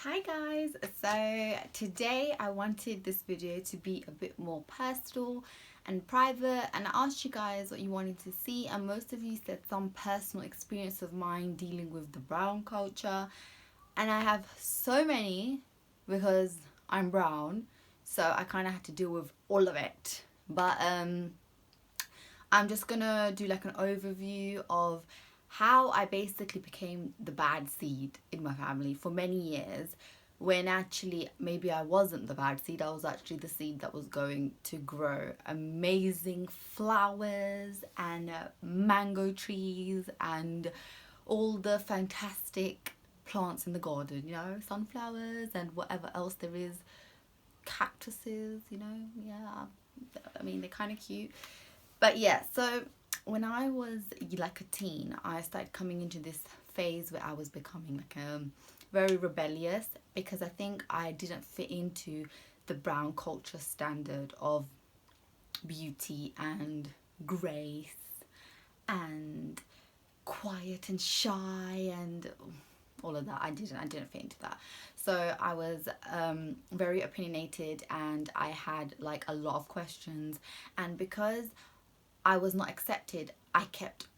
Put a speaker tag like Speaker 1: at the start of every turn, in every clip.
Speaker 1: Hi guys, so today I wanted this video to be a bit more personal and private, and I asked you guys what you wanted to see, and most of you said some personal experience of mine dealing with the brown culture, and I have so many because I'm brown, so I kind of had to deal with all of it. But I'm just gonna do like an overview of how I basically became the bad seed in my family for many years, when actually maybe I wasn't the bad seed. I was actually the seed that was going to grow amazing flowers and mango trees and all the fantastic plants in the garden, sunflowers and whatever else there is, cactuses, yeah, I mean, they're kind of cute. But yeah, so when I was like a teen, I started coming into this phase where I was becoming like very rebellious, because I think I didn't fit into the brown culture standard of beauty and grace and quiet and shy and all of that. I didn't fit into that. So I was very opinionated, and I had like a lot of questions, and because I was not accepted, I kept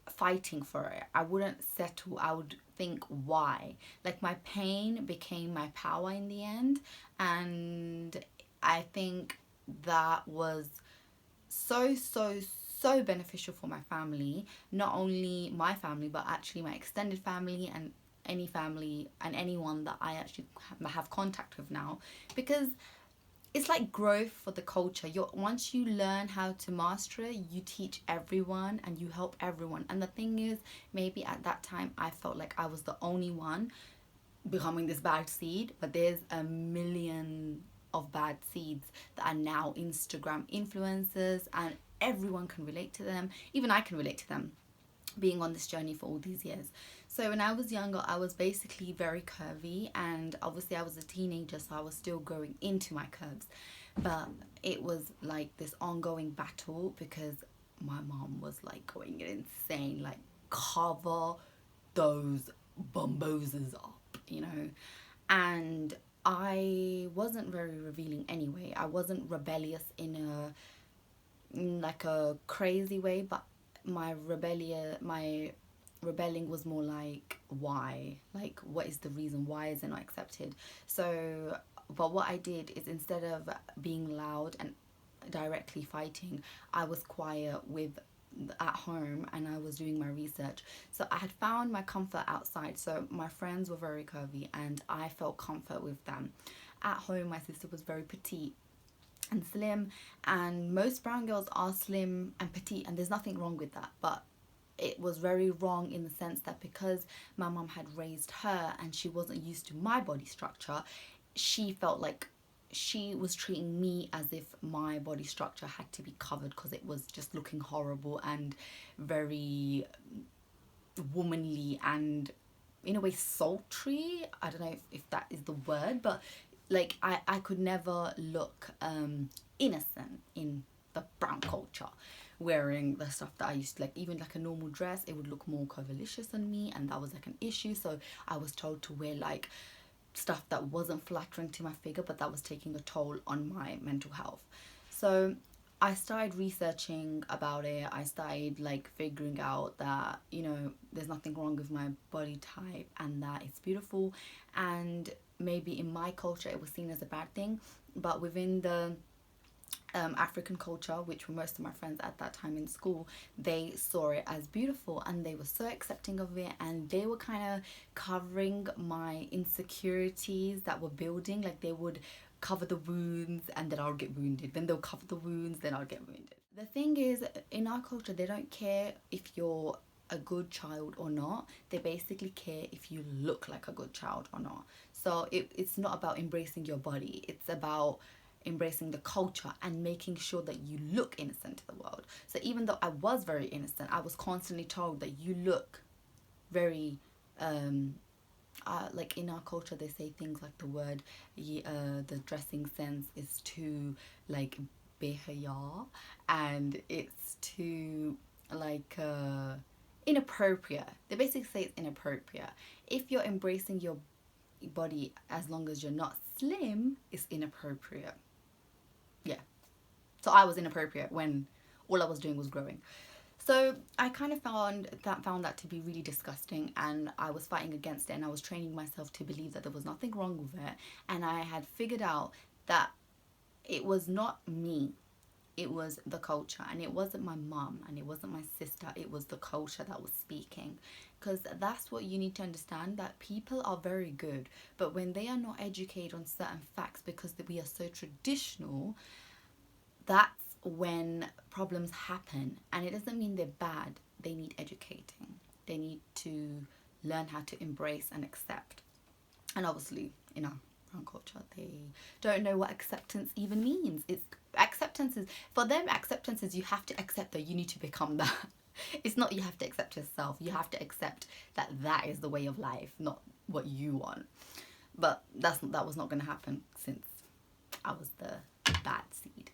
Speaker 1: fighting for it. I wouldn't settle. I would think why. Like, my pain became my power in the end, and I think that was so beneficial for my family. Not only my family, but actually my extended family and any family and anyone that I actually have contact with now, because it's like growth for the culture. Once you learn how to master it, you teach everyone and you help everyone. And the thing is, maybe at that time I felt like I was the only one becoming this bad seed, but there's a million of bad seeds that are now Instagram influencers, and everyone can relate to them. Even I can relate to them, being on this journey for all these years. So when I was younger, I was basically very curvy, and obviously I was a teenager, so I was still growing into my curves. But it was like this ongoing battle, because my mom was like going insane, like, cover those bumboses up. And I wasn't very revealing anyway. I wasn't rebellious in like a crazy way, but my rebelling was more like, why, like, what is the reason, why is it not accepted? So but what I did is, instead of being loud and directly fighting, I was quiet with at home, and I was doing my research. So I had found my comfort outside. So my friends were very curvy, and I felt comfort with them. At home, my sister was very petite and slim, and most brown girls are slim and petite, and there's nothing wrong with that. But it was very wrong in the sense that, because my mom had raised her and she wasn't used to my body structure, she felt like she was treating me as if my body structure had to be covered, because it was just looking horrible and very womanly and, in a way, sultry. I don't know if that is the word, but like, I could never look innocent in the brown culture, wearing the stuff that I used to like. Even like a normal dress, it would look more curvilicious on me, and that was like an issue. So I was told to wear like stuff that wasn't flattering to my figure, but that was taking a toll on my mental health. So I started researching about it. I started like figuring out that, there's nothing wrong with my body type, and that it's beautiful. And maybe in my culture it was seen as a bad thing, but within the African culture, which were most of my friends at that time in school, they saw it as beautiful, and they were so accepting of it, and they were kind of covering my insecurities that were building. Like, they would cover the wounds, and then I'll get wounded. Then they'll cover the wounds, then I'll get wounded. The thing is, in our culture, they don't care if you're a good child or not. They basically care if you look like a good child or not. So it's not about embracing your body, it's about embracing the culture and making sure that you look innocent to the world. So even though I was very innocent, I was constantly told that you look very like, in our culture they say things like the word the dressing sense is too, like, behaya, and it's too, like, inappropriate. They basically say it's inappropriate. If you're embracing your body as long as you're not slim is inappropriate. Yeah. So I was inappropriate when all I was doing was growing. So I kind of found that to be really disgusting, and I was fighting against it, and I was training myself to believe that there was nothing wrong with it. And I had figured out that it was not me, it was the culture, and it wasn't my mum and it wasn't my sister, it was the culture that was speaking. Because that's what you need to understand, that people are very good, but when they are not educated on certain facts because we are so traditional, that's when problems happen. And it doesn't mean they're bad, they need educating, they need to learn how to embrace and accept. And obviously in our own culture, they don't know what acceptance even means. It's acceptance is, for them, acceptance is you have to accept that you need to become that. It's not you have to accept yourself, you have to accept that that is the way of life, not what you want. But that was not going to happen, since I was the bad seed.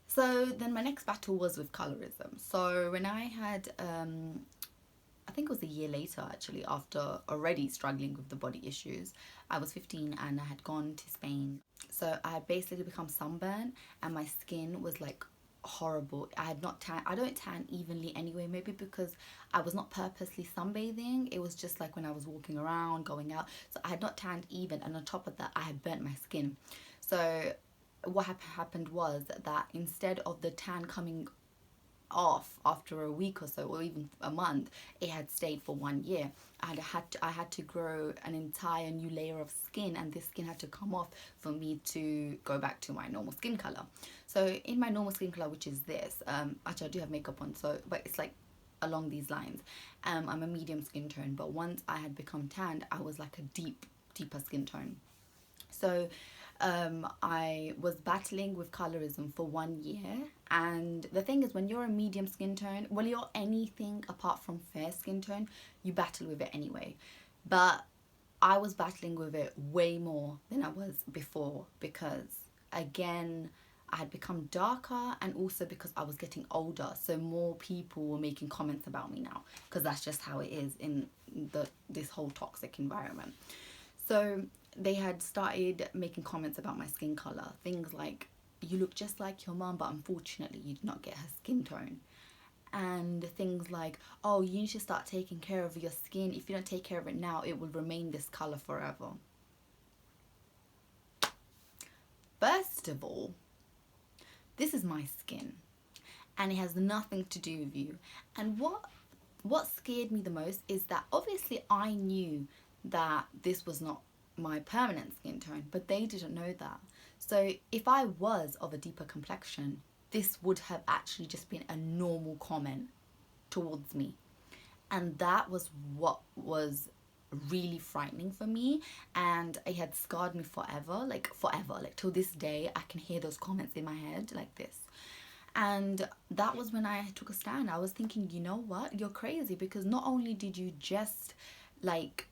Speaker 1: So then my next battle was with colorism. So when I had, I think it was a year later actually, after already struggling with the body issues, I was 15 and I had gone to Spain. So I had basically become sunburned and my skin was like horrible. I had not tan. I don't tan evenly anyway, maybe because I was not purposely sunbathing. It was just like when I was walking around, going out. So I had not tanned even, and on top of that, I had burnt my skin. So what happened was that instead of the tan coming off after a week or so, or even a month, it had stayed for 1 year. I had to grow an entire new layer of skin, and this skin had to come off for me to go back to my normal skin color. So in my normal skin color, which is this, actually I do have makeup on, so but it's like along these lines. I'm a medium skin tone, but once I had become tanned, I was like a deeper skin tone. So I was battling with colorism for 1 year, and the thing is, when you're a medium skin tone, well, you're anything apart from fair skin tone, you battle with it anyway. But I was battling with it way more than I was before, because again, I had become darker, and also because I was getting older, so more people were making comments about me now, because that's just how it is in this whole toxic environment. So they had started making comments about my skin color. Things like, you look just like your mum, but unfortunately you did not get her skin tone. And things like, oh, you need to start taking care of your skin. If you don't take care of it now, it will remain this color forever. First of all, this is my skin, and it has nothing to do with you. And what scared me the most is that obviously I knew that this was not my permanent skin tone, but they didn't know that. So if I was of a deeper complexion, this would have actually just been a normal comment towards me. And that was what was really frightening for me, and it had scarred me forever, like till this day I can hear those comments in my head like this. And that was when I took a stand. I was thinking, you know what, you're crazy, because not only did you just like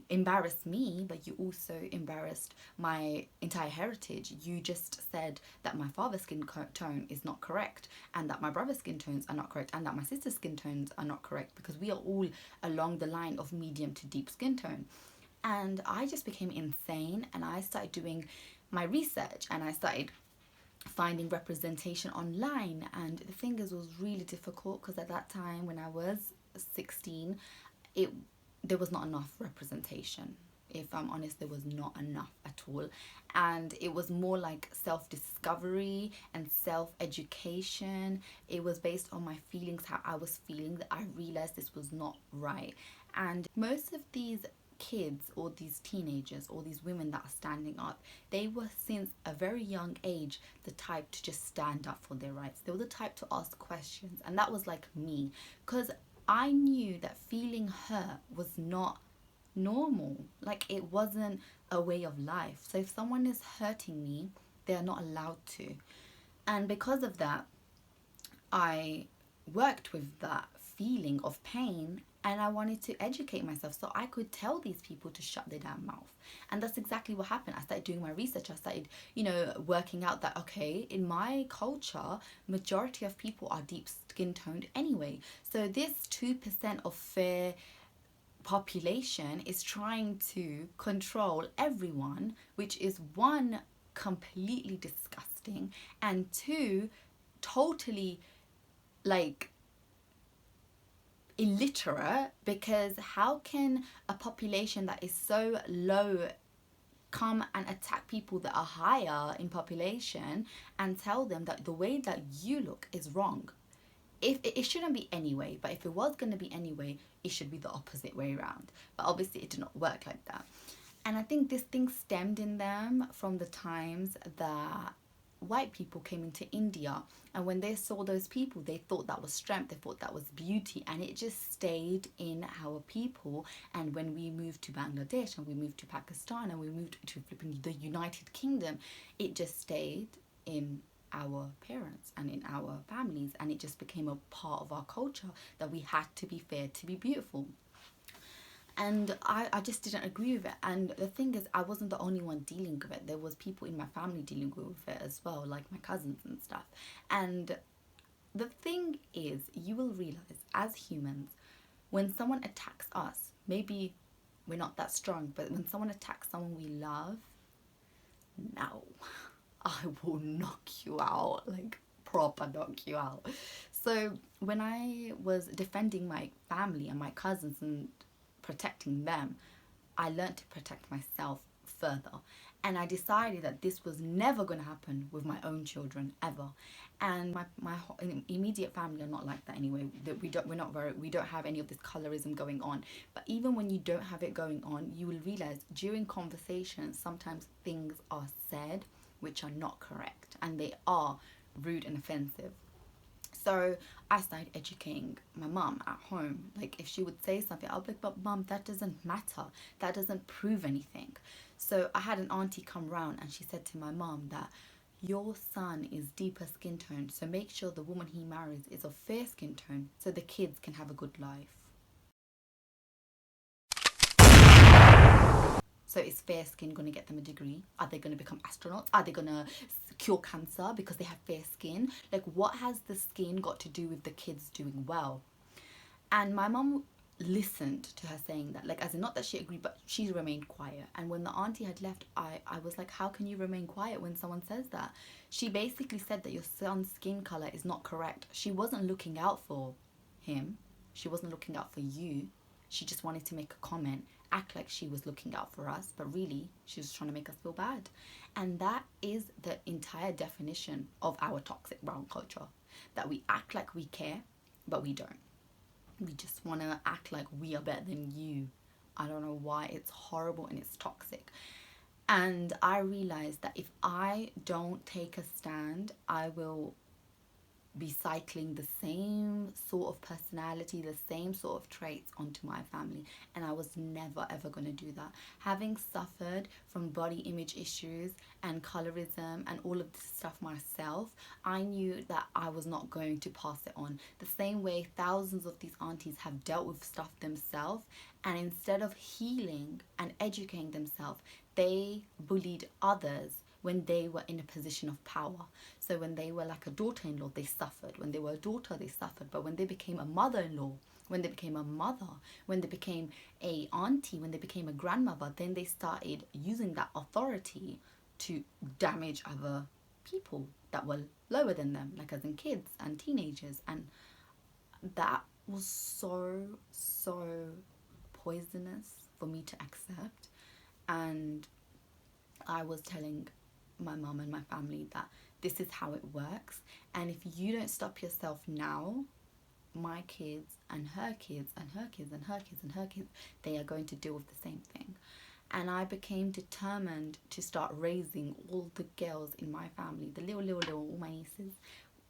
Speaker 1: embarrass me, but you also embarrassed my entire heritage. You just said that my father's skin tone is not correct, and that my brother's skin tones are not correct, and that my sister's skin tones are not correct, because we are all along the line of medium to deep skin tone. And I just became insane, and I started doing my research, and I started finding representation online. And the thing is, it was really difficult, because at that time when I was 16, there was not enough representation. If I'm honest, there was not enough at all. And it was more like self-discovery and self-education. It was based on my feelings, how I was feeling, that I realized this was not right. And most of these kids, or these teenagers, or these women that are standing up, they were since a very young age the type to just stand up for their rights. They were the type to ask questions, and that was like me, because I knew that feeling hurt was not normal. Like, it wasn't a way of life. So if someone is hurting me, they are not allowed to. And because of that, I worked with that feeling of pain, and I wanted to educate myself so I could tell these people to shut their damn mouth. And that's exactly what happened. I started doing my research. I started, working out that, okay, in my culture, majority of people are deep skin toned anyway. So this 2% of fair population is trying to control everyone, which is one, completely disgusting, and two, totally like illiterate, because how can a population that is so low come and attack people that are higher in population and tell them that the way that you look is wrong? If it shouldn't be anyway, but if it was going to be anyway, it should be the opposite way around. But obviously it did not work like that. And I think this thing stemmed in them from the times that white people came into India, and when they saw those people, they thought that was strength, they thought that was beauty, and it just stayed in our people. And when we moved to Bangladesh and we moved to Pakistan and we moved to the United Kingdom, it just stayed in our parents and in our families, and it just became a part of our culture that we had to be fair, to be beautiful. And I just didn't agree with it. And the thing is, I wasn't the only one dealing with it. There was people in my family dealing with it as well, like my cousins and stuff. And the thing is, you will realize as humans, when someone attacks us, maybe we're not that strong, but when someone attacks someone we love, no, I will knock you out, like proper knock you out. So when I was defending my family and my cousins and protecting them, I learned to protect myself further. And I decided that this was never going to happen with my own children ever. And my immediate family are not like that anyway. That we don't have any of this colorism going on. But even when you don't have it going on, you will realize during conversations sometimes things are said which are not correct, and they are rude and offensive. So I started educating my mum at home. Like if she would say something, I'll be like, but mum, that doesn't matter. That doesn't prove anything. So I had an auntie come round and she said to my mum that your son is deeper skin tone, so make sure the woman he marries is of fair skin tone so the kids can have a good life. So is fair skin going to get them a degree? Are they going to become astronauts? Are they going to cure cancer because they have fair skin? Like, what has the skin got to do with the kids doing well? And my mum listened to her saying that, like, as in not that she agreed, but she remained quiet. And when the auntie had left, I was like, how can you remain quiet when someone says that? She basically said that your son's skin color is not correct. She wasn't looking out for him. She wasn't looking out for you. She just wanted to make a comment, act like she was looking out for us, but really she was trying to make us feel bad. And that is the entire definition of our toxic brown culture, that we act like we care, but we don't. We just want to act like we are better than you. I don't know why. It's horrible and it's toxic. And I realized that if I don't take a stand, I will be cycling the same sort of personality, the same sort of traits onto my family. And I was never ever going to do that. Having suffered from body image issues and colorism and all of this stuff myself, I knew that I was not going to pass it on. The same way thousands of these aunties have dealt with stuff themselves, and instead of healing and educating themselves, they bullied others when they were in a position of power. So when they were like a daughter-in-law, they suffered. When they were a daughter, they suffered. But when they became a mother-in-law, when they became a mother, when they became a auntie, when they became a grandmother, then they started using that authority to damage other people that were lower than them, like as in kids and teenagers. And that was so poisonous for me to accept. And I was telling my mum and my family that this is how it works, and if you don't stop yourself now, my kids and her kids and her kids and her kids and her kids, they are going to deal with the same thing. And I became determined to start raising all the girls in my family, the little, all my nieces,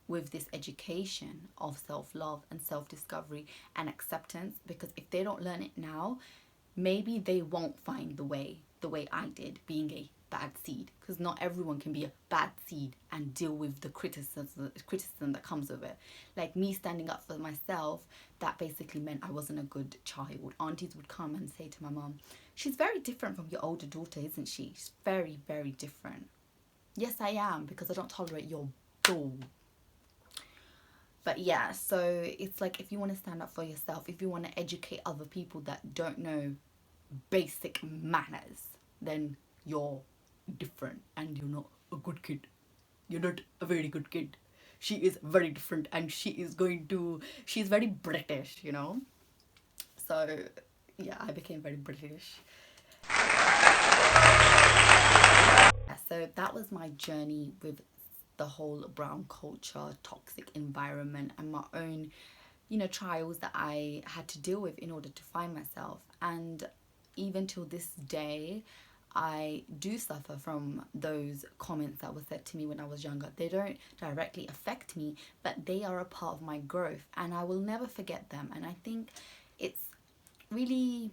Speaker 1: with this education of self-love and self-discovery and acceptance, because if they don't learn it now, maybe they won't find the way I did, being a bad seed, because not everyone can be a bad seed and deal with the criticism that comes with it. Like me standing up for myself, that basically meant I wasn't a good child. Aunties would come and say to my mom, she's very different from your older daughter, isn't she? She's very, very different. Yes, I am, because I don't tolerate your bull. But yeah, so it's like, if you want to stand up for yourself, if you want to educate other people that don't know basic manners, then you're different and you're not a good kid. You're not a very good kid. She is very different and she's very British, you know? So yeah, I became very British. Yeah, so that was my journey with the whole brown culture, toxic environment, and my own, trials that I had to deal with in order to find myself. And even till this day, I do suffer from those comments that were said to me when I was younger. They don't directly affect me, but they are a part of my growth, and I will never forget them. And I think it's really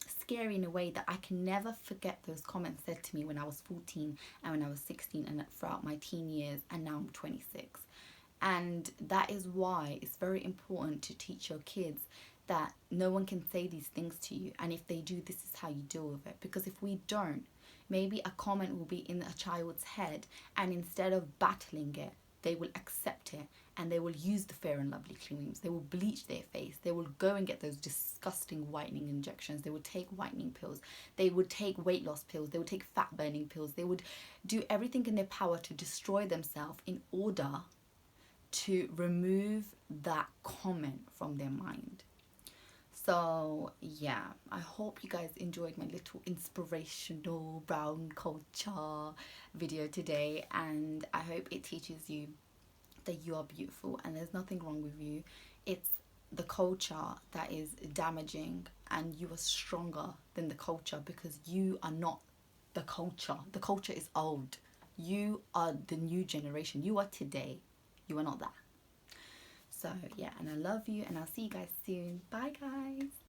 Speaker 1: scary in a way that I can never forget those comments said to me when I was 14 and when I was 16 and throughout my teen years, and now I'm 26. And that is why it's very important to teach your kids that no one can say these things to you, and if they do, this is how you deal with it. Because if we don't, maybe a comment will be in a child's head, and instead of battling it, they will accept it, and they will use the Fair and Lovely creams. They will bleach their face. They will go and get those disgusting whitening injections. They would take whitening pills. They would take weight loss pills. They would take fat burning pills. They would do everything in their power to destroy themselves in order to remove that comment from their mind. So yeah, I hope you guys enjoyed my little inspirational brown culture video today, and I hope it teaches you that you are beautiful and there's nothing wrong with you. It's the culture that is damaging, and you are stronger than the culture, because you are not the culture. The culture is old. You are the new generation. You are today. You are not that. So yeah, and I love you, and I'll see you guys soon. Bye guys.